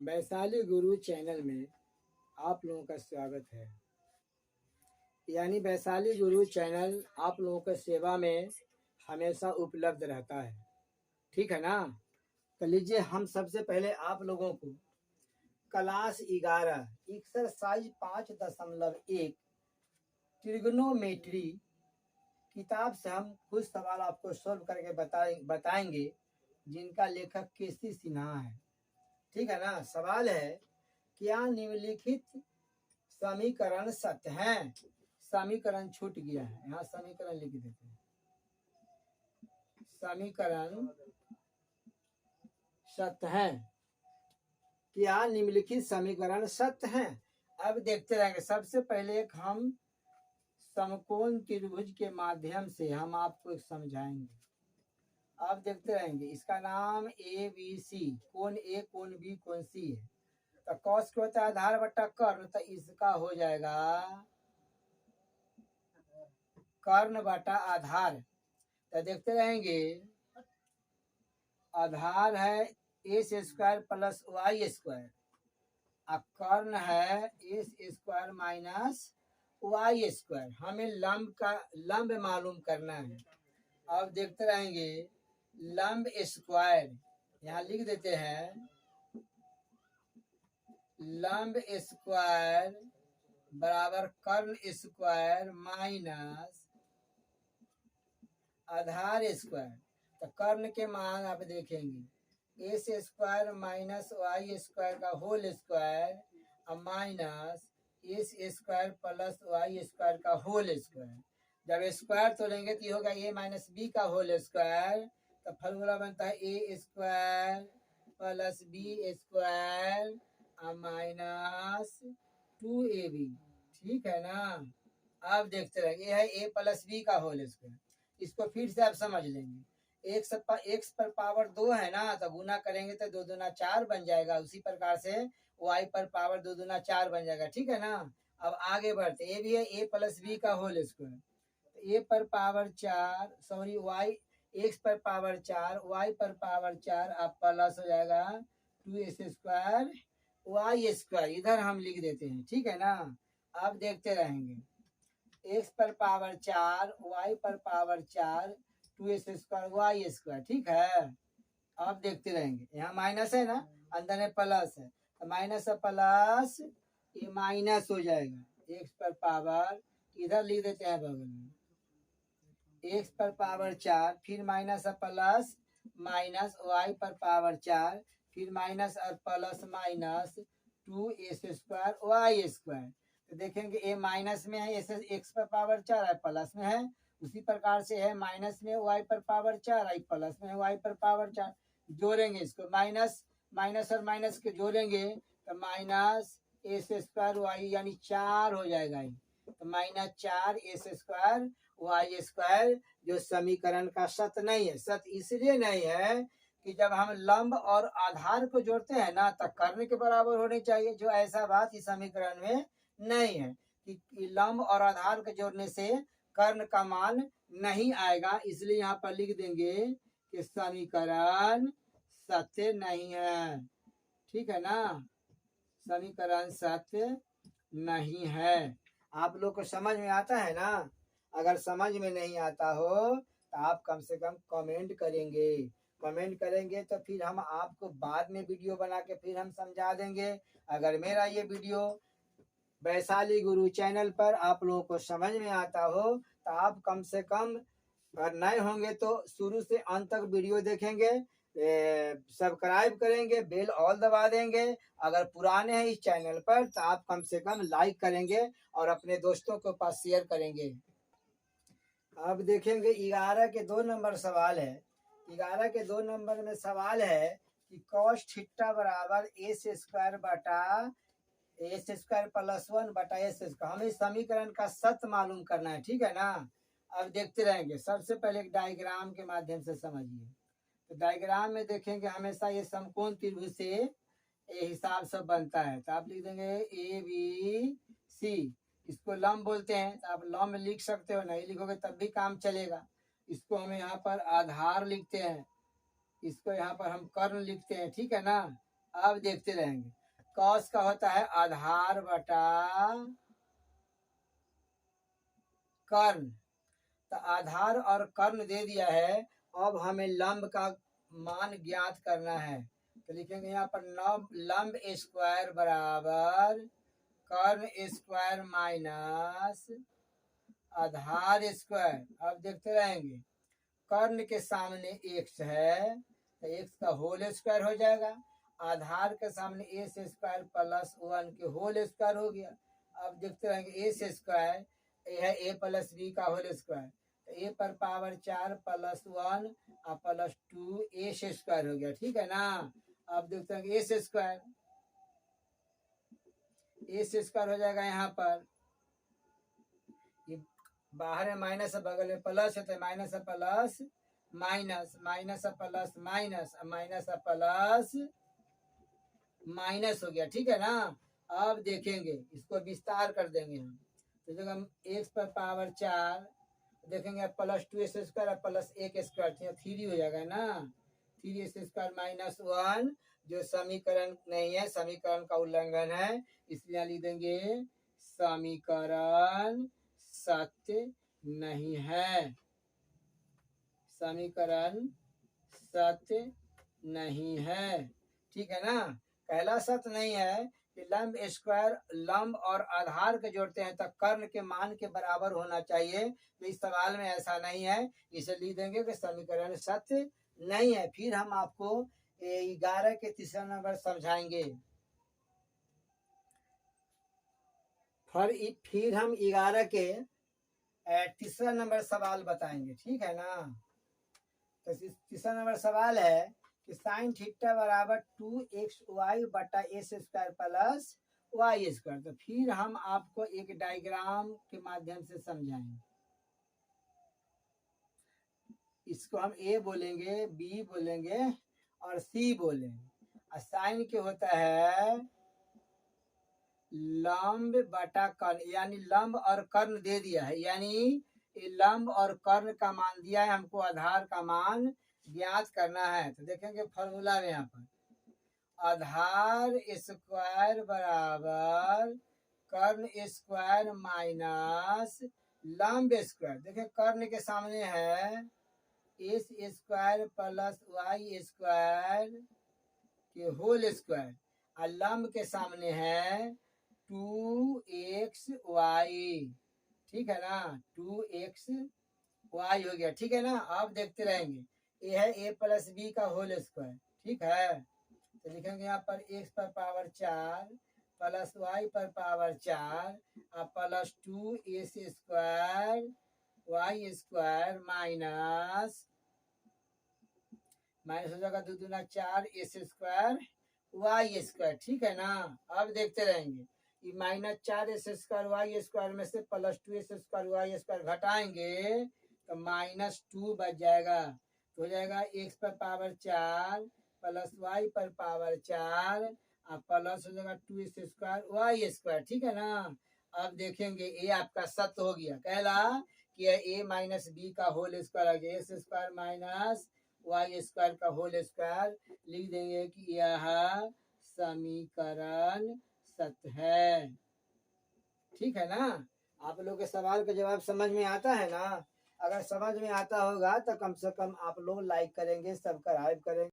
वैशाली गुरु channel में आप लोगों का स्वागत है। यानी वैशाली गुरु चैनल आप लोगों के सेवा में हमेशा उपलब्ध रहता है, ठीक है ना। तो लीजिए, हम सबसे पहले आप लोगों को क्लास 11 एक्सरसाइज 5.1 ट्रिग्नोमेट्री किताब से हम कुछ सवाल आपको सॉल्व करके बताएंगे, जिनका लेखक केसी सिन्हा है, ठीक है ना। सवाल है, क्या निम्नलिखित समीकरण सत्य हैं। समीकरण छूट गया है, यहाँ समीकरण लिख देते हैं। समीकरण सत्य हैं। क्या निम्नलिखित समीकरण सत्य हैं। अब देखते रहेंगे। सबसे पहले एक हम समकोण त्रिभुज के माध्यम से हम आपको एक समझाएंगे। आप देखते रहेंगे। इसका नाम ए बी सी, कोण ए, कोण बी, कोण सी है। तो कॉस क्या होता है? आधार बटा कर्ण। तो इसका हो जाएगा कर्ण बटा आधार। तो देखते रहेंगे। आधार है x square plus y square, और कर्ण है x square minus y square. हमें लंब मालूम करना है। अब देखते रहेंगे। लंब स्क्वायर यहाँ लिख देते हैं। लंब स्क्वायर बराबर कर्ण स्क्वायर माइनस आधार स्क्वायर। तो कर्ण के मान आप देखेंगे, x square minus y square का होल स्क्वायर और minus x square plus y square का होल स्क्वायर। जब स्क्वायर तो लेंगे तो ये होगा ए माइनस बी का होल स्क्वायर। तो फॉर्मूला बनता है a square plus b square और माइनस 2ab, ठीक है ना। अब देखते रहेंगे। ये है ए प्लस बी का होल स्क्वायर। इसको फिर से आप समझ लेंगे। एक्स पर पावर 2 है ना, तो गुना करेंगे तो 2 दूना 4 बन जाएगा। उसी प्रकार से वाई पर पावर 2 दूना 4 बन जाएगा, ठीक है ना। अब आगे बढ़ते। ये भी है ए प्लस बी का होल स्क्वायर। तो ए पर पावर 4, सॉरी वाई, एक्स पर पावर 4, वाई पर पावर 4, अब प्लस हो जाएगा 2s स्क्वायर वाई स्क्वायर। इधर हम लिख देते हैं, ठीक है ना। अब देखते रहेंगे। एक्स पर पावर 4, वाई पर power 4, 2s square y square, ठीक है। अब देखते रहेंगे। यहाँ माइनस है ना, अंदर में प्लस है। तो माइनस प्लस ये माइनस हो जाएगा। एक्स पर पावर इधर लिख देते हैं बगल में, एक्स पर पावर 4, फिर माइनस प्लस माइनस वाई पर पावर 4, फिर माइनस और plus minus 2s square y square. तो देखेंगे ए माइनस में है, एक्स पर पावर 4 है, प्लस में है। उसी प्रकार से है माइनस में वाई पर पावर 4 है, प्लस में है वाई पर पावर 4। जोड़ेंगे इसको, माइनस माइनस और माइनस के जोड़ेंगे तो माइनस एस स्क्वायर वाई यानी 4 हो जाएगा। तो minus 4s square y square, जो समीकरण का सत्य नहीं है। सत्य इसलिए नहीं है कि जब हम लंब और आधार को जोड़ते हैं ना, तो कर्ण के बराबर होने चाहिए। जो ऐसा बात इस समीकरण में नहीं है कि लंब और आधार को जोड़ने से कर्ण का मान नहीं आएगा। इसलिए यहाँ पर लिख देंगे कि समीकरण सत्य नहीं है, ठीक है ना। समीकरण सत्य नहीं है। आप लोग को समझ में आता है ना। अगर समझ में नहीं आता हो तो आप कम से कम कमेंट करेंगे। कमेंट करेंगे तो फिर हम आपको बाद में वीडियो बना के फिर हम समझा देंगे। अगर मेरा ये वीडियो वैशाली गुरु चैनल पर आप लोगों को समझ में आता हो तो आप कम से कम, अगर नए होंगे तो शुरू से अंत तक वीडियो देखेंगे, सब्सक्राइब करेंगे, बेल ऑल दबा देंगे। अगर पुराने हैं इस चैनल पर तो आप कम से कम लाइक करेंगे और अपने दोस्तों के पास शेयर करेंगे। अब देखेंगे 11 के 2 नंबर सवाल है। 11 के 2 नंबर में सवाल है कि कॉस थीटा बराबर एस स्क्वायर बटा एस स्क्वायर प्लस 1 बटा एस स्क्वायर। हमें समीकरण का सत्य मालूम करना है, ठीक है ना। अब देखते रहेंगे। सबसे पहले एक डायग्राम के माध्यम से समझिए। तो डायग्राम में देखेंगे हमेशा ये समकोण त्रिभुज से ये हिसाब से बनता है। तो आप लिख देंगे ए बी सी, इसको लंब बोलते हैं। तो आप लंब लिख सकते हो, नहीं लिखोगे तब भी काम चलेगा। इसको हमें यहाँ पर आधार लिखते हैं, इसको यहाँ पर हम कर्ण लिखते हैं, ठीक है ना। अब देखते रहेंगे। कॉस का होता है आधार बटा कर्ण, तो आधार और कर्ण दे दिया है। अब हमें लंब का मान ज्ञात करना है, तो लिखेंगे यहाँ पर लंब स्क्वायर बराबर कर्ण स्क्वायर माइनस आधार स्क्वायर। अब देखते रहेंगे, कर्ण के सामने एक्स है तो एक्स का होल स्क्वायर हो जाएगा, आधार के सामने ए स्क्वायर प्लस 1 के होल स्क्वायर हो गया। अब देखते रहेंगे ए स्क्वायर ये है ए प्लस बी का होल स्क्वायर, तो ए पर पावर 4 प्लस 1 और प्लस 2 ए स्क्वायर हो गया, ठीक है ना। अब देखते हैं ए स्क्वायर हो जाएगा, यहाँ पर ये बाहर है माइनस है, बगल में प्लस है तो माइनस है प्लस माइनस, माइनस है प्लस माइनस, माइनस है प्लस माइनस हो गया, ठीक है ना। अब देखेंगे इसको विस्तार कर देंगे हम, तो जब हम एक्स पर पावर 4 देखेंगे प्लस 2 एस स्क्वायर प्लस एक स्क्वायर 3 हो जाएगा ना, 3 एस स्क्वायर माइनस 1 जो समीकरण नहीं है, समीकरण का उल्लंघन है, इसलिए लिख देंगे समीकरण सत्य नहीं है, समीकरण सत्य नहीं है, ठीक है ना। पहला सत्य नहीं है कि लंब स्क्वायर लंब और आधार के जोड़ते हैं तो कर्ण के मान के बराबर होना चाहिए, तो इस सवाल में ऐसा नहीं है, इसे लिख देंगे कि समीकरण सत्य नहीं है। फिर हम आपको 11 के तीसरा नंबर समझाएंगे, फिर हम 11 के तीसरा नंबर सवाल बताएंगे, ठीक है ना। तो तीसरा नंबर सवाल है कि साइन थीटा बराबर 2xy बटा x square plus y square. तो फिर हम आपको एक डायग्राम के माध्यम से समझाएंगे, इसको हम ए बोलेंगे, बी बोलेंगे और सी बोलेंगे। साइन के होता है लंब बटा कर्ण, यानी लंब और कर्ण दे दिया है, यानी लंब और कर्ण का मान दिया है हमको, आधार का मान ज्ञात करना है। तो देखेंगे फॉर्मूला में यहाँ पर आधार स्क्वायर बराबर कर्ण स्क्वायर माइनस लंब स्क्वायर। देखिए कर्ण के सामने है x square plus y square के होल स्क्वायर, और लंब के सामने है 2xy, ठीक है ना, 2xy हो गया, ठीक है ना। अब देखते रहेंगे, ये है a प्लस बी का होल स्क्वायर, ठीक है। तो लिखेंगे यहाँ पर x पर पावर 4 प्लस y पर पावर 4 और plus 2 square y square minus हो जाएगा 2 दूना 4 एस स्क्वायर वाई स्क्वायर, ठीक है ना। अब देखते रहेंगे, ये minus 4 x square y square में से plus 2 x square y square घटाएंगे तो माइनस 2 बच जाएगा, तो हो जाएगा एक्स पर पावर 4 प्लस वाई पर पावर 4 और प्लस हो जाएगा 2 एस स्क्वायर वाई स्क्वायर, ठीक है ना। अब देखेंगे ये आपका सत्य हो गया, कहला कि ए माइनस बी का होल स्क्वायर हो गया, x square minus y square का होल स्क्वायर, लिख देंगे कि यह समीकरण सत्य है, ठीक है ना। आप लोग के सवाल का जवाब समझ में आता है ना। अगर समझ में आता होगा तो कम से कम आप लोग लाइक करेंगे, सब्सक्राइब करेंगे।